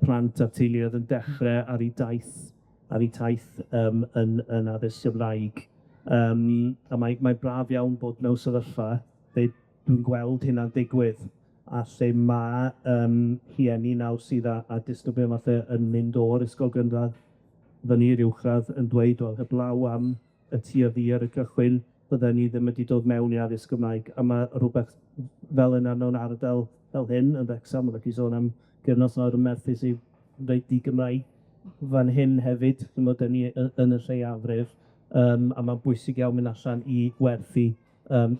plant a'r teuluoedd yn dechrau ar eu taith yn addysg Gymraeg. A mae braf iawn bod mewn sefyllfa lle dwi'n gweld hynna'n digwydd, a lle mae rhieni nawr sydd a disgyblion falle yn mynd o'r ysgol gynradd fyny i'r uwchradd yn dweud, wel, heblaw am y tu a fi ar y cychwyn, bydden ni ddim wedi dod mewn i addysg Gymraeg. A mae rhywbeth fel yna mewn ardal fel hyn yn Wrecsam, mae'n chi sôn am gyrnos nawr yn Merthyr sydd reit di-Gymraeg fan hyn hefyd, dwi'n meddwl, ni yn y lleiafrif, a mae'n bwysig iawn mynd allan i werthu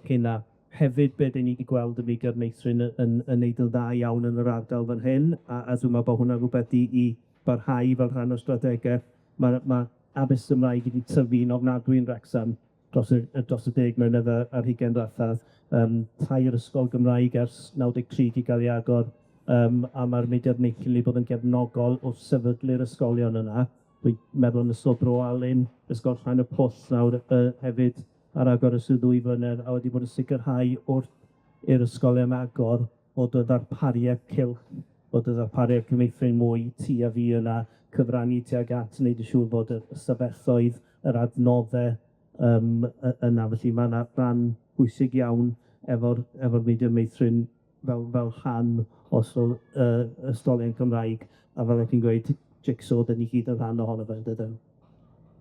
cynna. Hefyd, be dyn ni wedi gweld y Mudiad Meithrin yn neud yn dda iawn yn yr ardal fan hyn, a dwi'n meddwl bod hwnna rhywbeth i barhau fel rhan o strategaeth. Mae addysg Gymraeg wedi tyfu'n ofnadwy yn Wrecsam dros y 10 mlynedd ar 20 diwethaf. 3 ysgol Gymraeg ers 93 wedi cael ei agor, a mae'r Mudiad Meithrin wedi bod yn gefnogol o sefydlu'r ysgolion yna. Dwi'n meddwl yn ystod Bro Alun, ysgol Llan y Pwll nawr hefyd, ar agor ys y 2 flynedd, a wedi bod yn sicrhau wrth i'r ysgolion agor bod y ddarpariaeth cylch, bod y ddarpariaeth cyfeithrin mwy tu a fi yna, cyfrannu tuag at wneud yn siŵr bod y stafelloedd, yr adnoddau yna. Felly mae yna rhan bwysig iawn efo'r Mudiad Meithrin fel rhan o ysgolion Cymraeg, a fel ydych chi'n gweud, jigsaw, dyn ni gyd yn rhan ohono fe, dydyn.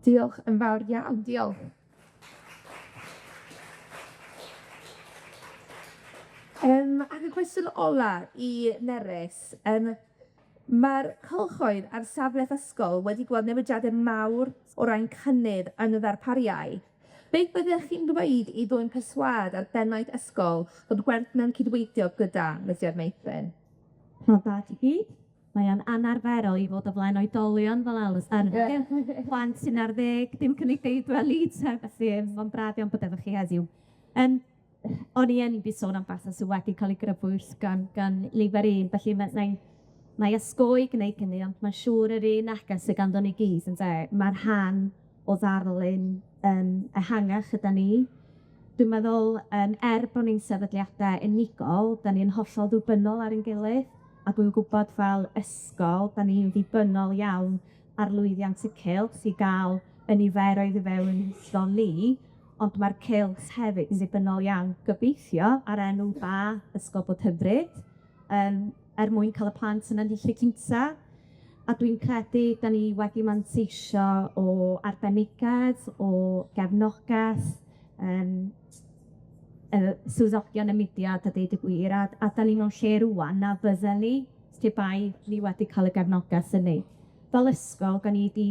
Diolch yn fawr iawn, diolch. Ac y cwestiwn ola i Nerys, mae'r cylchoedd ar safle ysgol wedi gweld newidiadau mawr o ran cynnydd yn y ddarpariau. Beth byddech chi'n dweud i ddwy'n perswad ar bennaeth ysgol fod gwerth mewn cydweithio gyda Mudiad Meithrin? Wel, da ti gyd. Mae o'n anarferol i fod o flaen oedolion fel Estynnir. Plant sy'n ar 10, dim cynnig deudwen leads, felly mae'n braf iawn bod efo chi heddiw. O'n i yn byd sôn am fatha sydd wedi cael ei grybwyll gan Lifer 1, felly mae ysgoi gwneud hynny, ond mae'n siŵr yr un neges sydd ganddo ni gyd, mae'r rhan o ddarlun ehangach yda ni. Dwi'n meddwl, bod ni'n sefydliadau unigol, da ni'n hollol ddibynnol ar ein gilydd, a dwi'n gwybod fel ysgol, da ni'n ddibynnol iawn ar lwyddiant y cylch i gael y niferoedd i fewn ysgol ni, ond mae'r cylch hefyd yn ddibynnol iawn gobeithio ar enw ba ysgol bod hyfryd, mwyn cael y plant yn ennill y cynta. A dwi'n credu da ni wedi manteisio o arbenigedd, o gefnogaeth, swyddogion y mudiad a deud y gwir, a da ni mewn lle rwan na fydden ni, lle bai ni wedi cael y gefnogaeth yn ni. Fel ysgol, gan ni wedi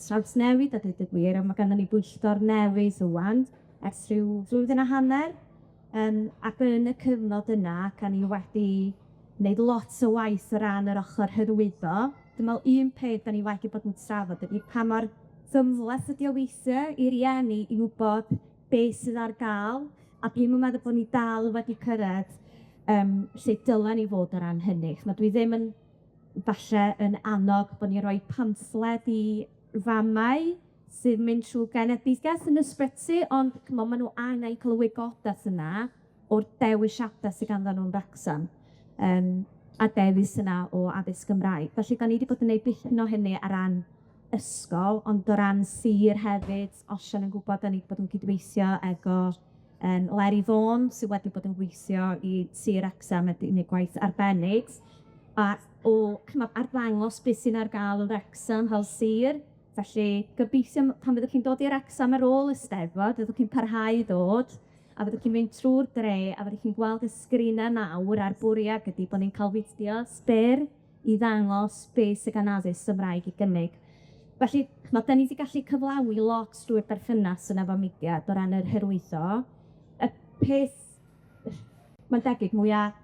trawsnewid a deud y gwir, a mae ganddon ni bwyllgor newydd rwan, ers rhyw flwyddyn a hanner, ac yn y cyfnod yna, gan ni wedi wneud lot o waith o ran yr ochr hyrwyddo. Dwi'n meddwl un peth da ni wedi bod yn trafod ydy pa mor ddymhleth ydi o weithio i rieni i wybod beth sydd ar gael, a dwi'n meddwl bod ni dal wedi cyrraedd lle dylen ni fod o ran hynny. Dwi ddim yn falle yn annog bod ni'n rhoi pamffled i famau sydd mynd trwy genedigaeth yn ysbyty, ond maen nhw angen cael y wygodaeth yna o'r dewisiadau sydd ganddyn nhw'n Wrecsam, a dewis yna o addysg Gymraeg. Felly, gan ni wedi bod yn gwneud beth o hynny ar ran ysgol, ond o ran sir hefyd, Osian yn gwybod da ni wedi bod yn cydweithio efo Leri Fawn, sydd wedi bod yn gweithio i sir Wrecsam wedi gwneud gwaith arbennig, a arddangos beth sy'n ar gael yn Wrecsam fel sir. Felly, gobeithio pan fyddwch chi'n dod i'r Wrecsam ar ôl y Steddfod, fyddwch chi'n parhau ddod, a fyddwch chi'n mynd trwy'r dre, a fyddwch chi'n gweld y sgrinau nawr a'r bwriad ydy bod ni'n cael fideo sbyr i ddangos beth sydd gan addysg Gymraeg i gynnig. Felly, da ni wedi gallu cyflawu lot drwy'r berthynas yna efo mudiad o ran yr hyrwyddo. Y peth, mae'n debyg mwyaf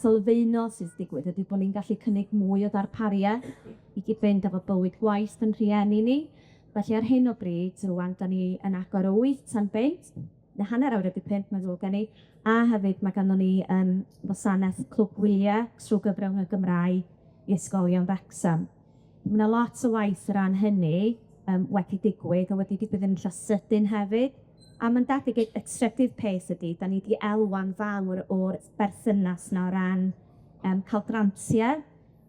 sylfaenol sydd wedi digwydd ydy bod ni'n gallu cynnig mwy o ddarpariaeth i gyd-fynd efo bywyd gwaith yn rhieni ni. Felly ar hyn o bryd, rwan, da ni yn agor o 8 tan 5, neu hanner awr wedi 5, meddwl gen i, a hefyd mae ganddo ni wasanaeth clwb wyliau trwy gyfrwng y Gymraeg i ysgolion Wrecsam. Mae yna lot o waith o ran hynny wedi digwydd, a wedi digwydd yn eitha sydyn hefyd. A mae'n debyg y trydydd peth ydy, da ni wedi elwan fawr o'r berthynas na o ran cael grantiau.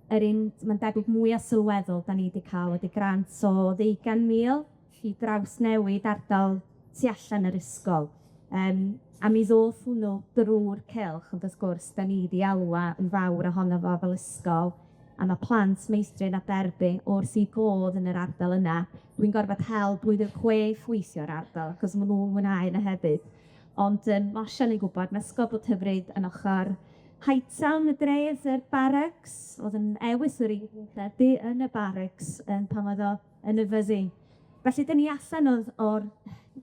Mae'n debyg mwy o sylweddol da ni wedi cael wedi grant o 20,000 i draws newid ardal tu allan yr ysgol. A mi ddoth hwnnw drwy'r cylch, ond wrth gwrs, da ni wedi elwa yn fawr ohono fo fel ysgol. A mae plant meithrin a derbyn wrth i god yn yr ardal yna. Dwi'n gorfod hel blwyddyn 6 weithio ar ardal, cos maen nhw'n mwynhau yna hefyd. Ond mae Osian yn gwybod, mae ysgol bod hyfryd yn ochr Haitsawn y dref yr barracks, oedd yn ewis yr un credu yn y barracks pan oedd o yn y fyddi. Felly, dyn ni allan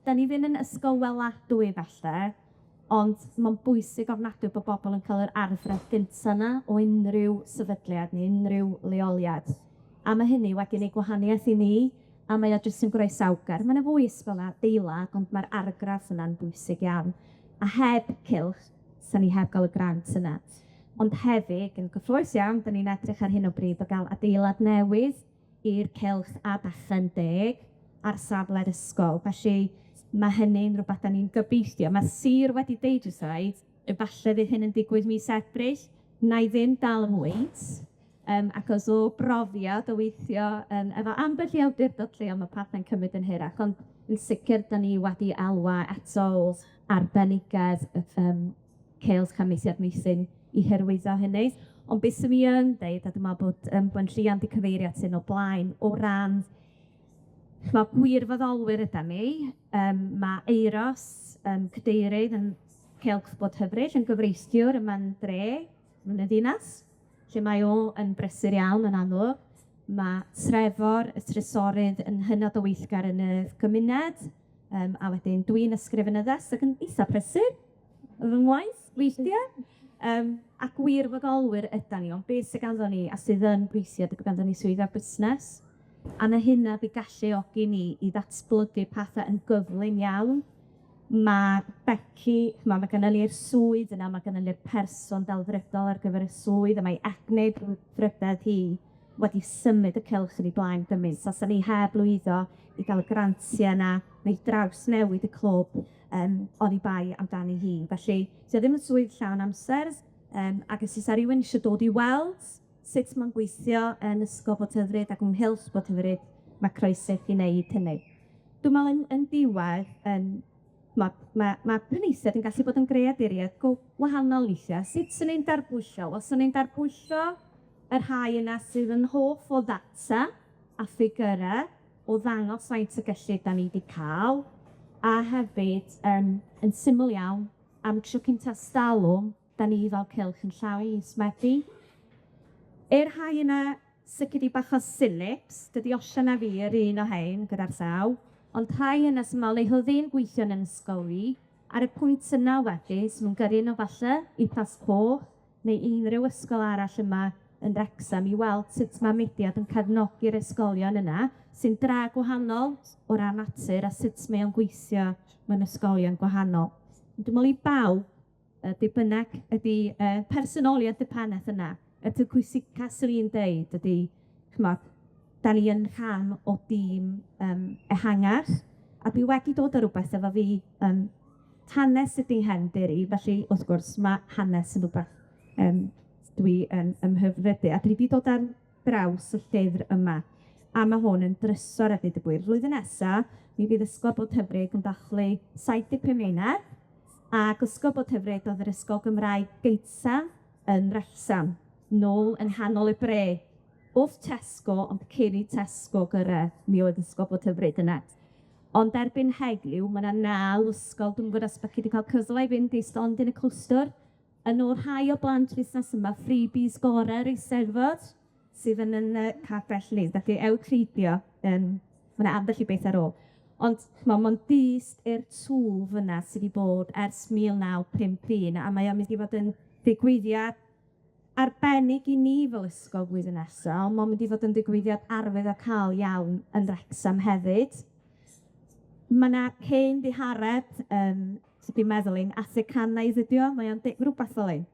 da ni ddim yn ysgol weladwy falle, ond mae'n bwysig ofnadwy bod bobl yn cael yr arfraith gynta yna o unrhyw sefydliad neu unrhyw leoliad. A mae hynny wedi gwneud gwahaniaeth i ni, a mae o jyst yn groesawgar. Mae'n fwy ysgol adeilad, ond mae'r argraff yna'n bwysig iawn. A heb cylch, sa'n ni heb gael y grant yna. Ond hefyd, yn gyffroes iawn, da ni'n edrych ar hyn o bryd o gael adeilad newydd i'r cylch a bellen 10 ar safle'r ysgol. Felly, mae hynny'n rhywbeth da ni'n gobeithio. Mae sir wedi deud wrthaid, efallai fydd hyn yn digwydd mis Ebrill, na i ddim dal yn wynt, ac os o brofiad o weithio efo ambell i awdurdod lleol, mae partau'n cymryd yn hirach, ond yn sicr da ni wedi elwa eto arbenigedd Cylch a Mae Mudiad i hyrwyddo hynny. Ond beth sy'n mi yn dweud, a dwi'n meddwl bod Rhian wedi cyfeirio at hyn o blaen, o ran mae gwirfoddolwyr yda ni, mae Eiros, cadeirydd yn Cylch Bod Hyfryd, yn gyfreithiwr yma'n dre, yn y ddinas, lle mae o yn brysur iawn yn amlwg. Mae Trefor, y trysorydd, yn hynod o weithgar yn y gymuned, a wedyn dwi'n ysgrifenyddes ac yn eitha prysur, fy ngwaith, weithiau. Ac wirfoddolwyr yda ni, ond beth sydd ganddo ni, a sydd yn gweithio, ganddo ni swyddfa busnes, a na hynna fi galluogi ni i ddatblygu pethau yn gyflym iawn. Mae Becky, mae gynnu ni'r swydd yna, mae gynnu ni'r person delfrydol ar gyfer y swydd, a mae Egnid Brydedd hi wedi symud y cylch yn ei blaen gymryd. So, sa'n ni heb lwyddo i gael y grantiau yna, neu draws newid y clwb, o'n i bai amdani hi. Felly, sydd ddim yn swydd llawn amser, ac os oes rhywun eisiau dod i weld sut mae'n gweithio yn ysgol Bod Hyfryd ac ymhylch Bod Hyfryd, mae croeso i wneud hynny. Dwi'n meddwl yn diwedd, mae penaethiaid yn gallu bod yn greaduriaid wahanol weithiau. Sut sy'n ni'n darbwysio? Wel, sy'n ni'n darbwysio yr rhai yna sydd yn hoff o ddata a ffigurau o ddangos faint o gyllid da ni wedi cael, a hefyd yn syml iawn am tro cynta stalwm, da ni fel cylch yn llaw i ysmedu. Rhai yna sydd gyda bach o sylips, dydy Osian a fi yr un o hein gyda'r llaw, ond rhai yna sy'n meddwl ei ddyn gweithio yn ysgol i, ar y pwynt yna wedyn, sy'n nhw'n gyrru nhw falle i Plas Coch, neu unrhyw ysgol arall yma yn Wrecsam i weld sut mae Mudiad yn cefnogi'r ysgolion yna, sy'n dra gwahanol o ran natur a sut mae o'n gweithio mewn ysgolion gwahanol. Dwi'n meddwl i bawb, bynnag ydy personoliaeth y pennaeth yna. Y pwysica sy'n i'n deud ydy, da ni yn rhan o dîm ehangach, a dwi wedi dod â rhywbeth efo fi hanes ydy hendir i, felly wrth gwrs mae hanes yn rhywbeth dwi yn ymhyfrydu, a dwi wedi dod ar draws y llyfr yma, a mae hwn yn drysor a dweud y gwir. Flwyddyn nesaf, mi fydd Ysgol Bod Hyfryd yn dathlu 75 mlynedd, ac Ysgol Bod Hyfryd oedd yr Ysgol Gymraeg geitsa yn Wrecsam, nôl yn hanol y bre. Wrth Tesco, ond ceri Tesco gyda mi oedd Ysgol Bod Hyfryd yna. Ond erbyn heddiw, mae yna 9 ysgol, dwi'n gwybod os bych chi wedi cael cyfle i fynd i stond yn y clwstwr. Yn o'r rhai o blant busnes yma, freebies gorau'r Eisteddfod, sydd yn y Capell Lyd. Felly, ewch reidio, mae yna ambell i beth ar ôl. Ond mae'n dyst i'r twf yna sydd wedi bod ers 1951, a mae o'n mynd i fod yn ddigwyddiad arbennig i ni fel ysgol blwyddyn nesaf, ond mae'n mynd i fod yn digwyddiad arwyddocaol iawn yn Wrecsam hefyd. Mae yna hen ddihareb, sydd dwi'n meddwl ein Africanaidd ydi o, mae o'n rhywbeth fel un.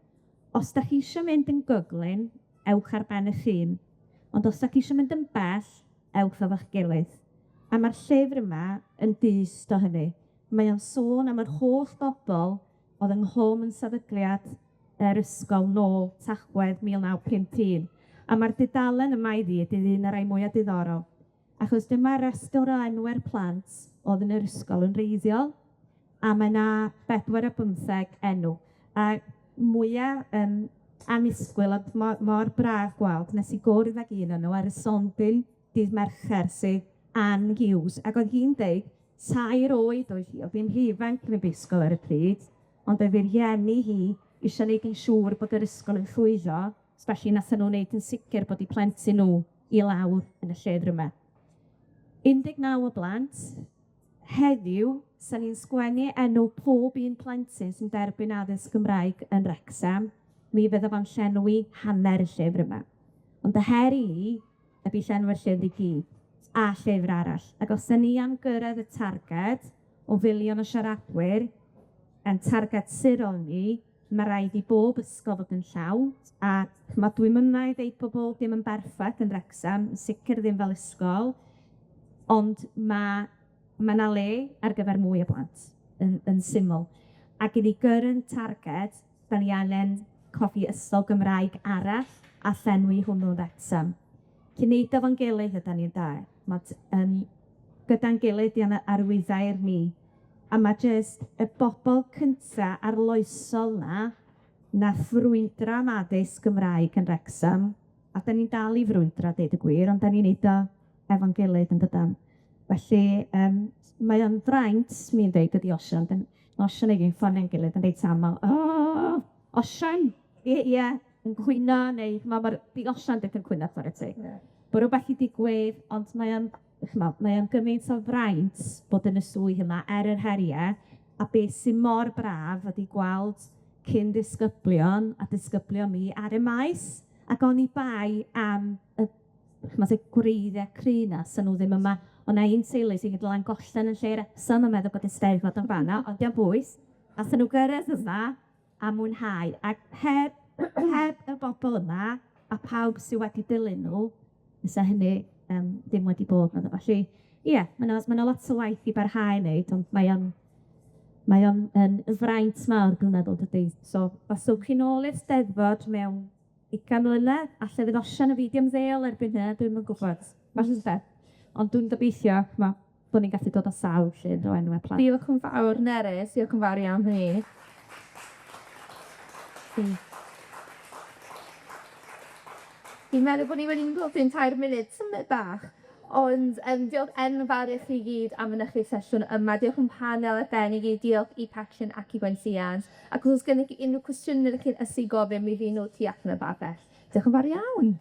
Os da chi eisiau mynd yn gyglyn, ewch ar ben eich hun. Ond os da chi eisiau mynd yn bell, ewch efo'ch gilydd. A mae'r llyfr yma yn dyst o hynny. Mae o'n sôn am yr holl bobl oedd ynghlwm yn sefydliad yr ysgol nôl Tachwedd 1951. A mae'r dudalen yma i fi ydy un o'r rai mwyaf diddorol. Achos dyma restr o enwau'r plant oedd yn yr ysgol yn reiddiol, a mae yna 45 enw. A mwyaf annisgwyl, ond mor braf gweld, nes i gwrdd ag un o'n nhw ar y sondyn dydd Mercher, sydd Ann Hughes, ac oedd hi'n deud, 3 oed oedd hi, oedd hi'n ifanc yn y brifysgol ar y pryd, ond oedd hi'r rieni hi eisiau gwneud yn siŵr bod yr ysgol yn llwyddo, especially nath nhw'n wneud yn sicr bod eu plentyn nhw i lawr yn y lled yma. 19 o blant, heddiw, sa'n ni'n sgwennu enw pob un plentyn sy'n derbyn addysg Gymraeg yn Wrecsam, mi fydda fo'n llenwi hanner y llyfr yma. Ond y her i ydy llenwi'r llyfr i gyd, a llyfr arall. Ac os da ni am gyrraedd y targed o filiwn o siaradwyr, yn targed sirol ni, mae rhaid i bob ysgol fod yn llawn, a dwi'n mynd i ddeud pobl ddim yn berffaith yn Wrecsam, yn sicr ddim fel ysgol, ond mae yna le ar gyfer mwy o blant, yn syml. Ac i ni gyrraedd targed, da ni angen coffi ysgol Gymraeg arall a llenwi hwnnw'n Wrecsam. Gwneud efo'n gilydd ydyn ni'n da. Gyda'n gilydd di'n arwyddau'r ni. A mae jyst y bobl cynta arloesol na ffrwydra am addysg Gymraeg yn Wrecsam, a da ni'n dal i frwydra, deud y gwir, ond da ni'n neud o efo'n gilydd yn dydan. Felly, mae o'n draint, mi'n deud ydi Osian. Osian ei'n ffonio'n gilydd yn deud aml, Osian, ie, yn cwyno, neu mae'r Osian dweud yn cwyno ffordd ti. Bod rhywbeth i digwydd, ond mae o'n gymaint o fraint bod yn y swydd yma yr heriau, a beth sy'n mor braf ydi gweld cyn disgyblion a disgyblion mi ar y maes, ac o'n i bai am y gwreiddiau cry na, sy'n nhw ddim yma. O'na un teulu sy'n gyda'n gollen yn lle Wrecsam yn meddwl bod y Steddfod yn fanna, ond di'n bwys, a sy'n nhw gyrraedd yma a mwynhau. Ac heb y bobl yma, a pawb sydd wedi dilyn nhw, fysa hynny ddim wedi bod. Felly, ie, mae yna lot o waith i barhau wneud, ond mae o'n fraint mawr, dwi'n meddwl, dydy. So, os ywch chi nôl i'r Steddfod mewn 20 mlynedd, alle fydd Osian y fideo ymddeol erbyn hynny, dwi'n yn gwybod. Falle lle. Ond dwi'n gobeithio bod ni'n gallu dod o sawl lle o enwau plant. Diolch yn fawr, Nerys, diolch yn fawr iawn hynny. Fi'n meddwl bod ni wedi dod yn 3 munud, symud bach. Ond diolch enfawr i chi gyd am fynychu sesiwn yma. Diolch yn panel arbennig i, diolch i Pacsiwn ac i Gwenllian. Ac os oes gennych chi unrhyw cwestiynau chi'n ysu gofyn, mi fi nhw tu allan y babell. Diolch yn fawr iawn.